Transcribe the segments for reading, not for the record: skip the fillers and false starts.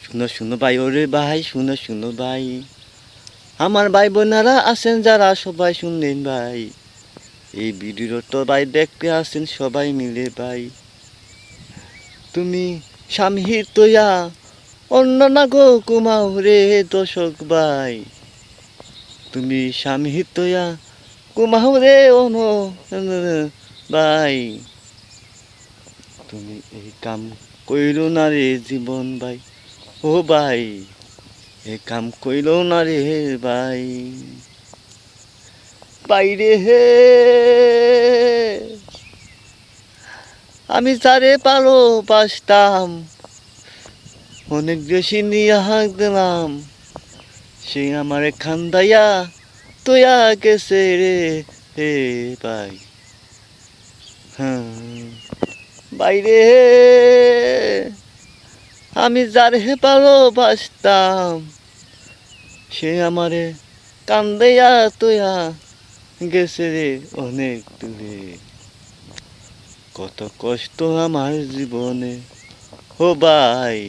শুনো শুনো ভাই, ওরে ভাই শুনো শুনো ভাই, আমার ভাই বোনেরা আছেন যারা সবাই শুনলেন ভাই, এই ভিডিওটা ভাই দেখতে আসেন সবাই মিলে ভাই। তুমি স্বামী তৈয়া অন্য না গো কুমাও রে দর্শক ভাই, তুমি স্বামী তৈয়া কুমাও রে অন ভাই, তুমি এই কাম কইল না রে জীবন ভাই, ও ভাই এ কাম কইল না রে ভাই। বাইরে হে আমি যারে ভালোবাসতাম, অনেক বেশি নিয়ে হাঁক দিলাম, সে আমারে খান্দাইয়া তোয়া গেছে রে হে ভাই। হ্যাঁ বাইরে আমি যারে ভালোবাসতাম, সে আমারে কান্দাইয়া তোয়া গেছে রে অনেক দূরে। কত কষ্ট আমার জীবনে, ও ভাই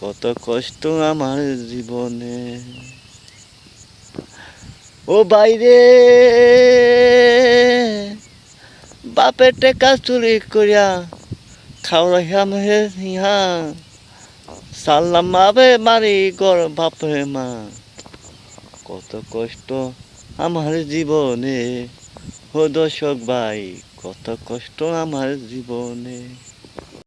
কত কষ্ট আমার জীবনে। ও বাইরে বাপের টেকা চুরি করিয়া খাওয়াইয়াম হে ইহা, সাল্লাম বাবে মারি গর বাপে মা। কত কষ্ট আমার জীবনে, ও দর্শক ভাই কত কষ্ট আমার জীবনে।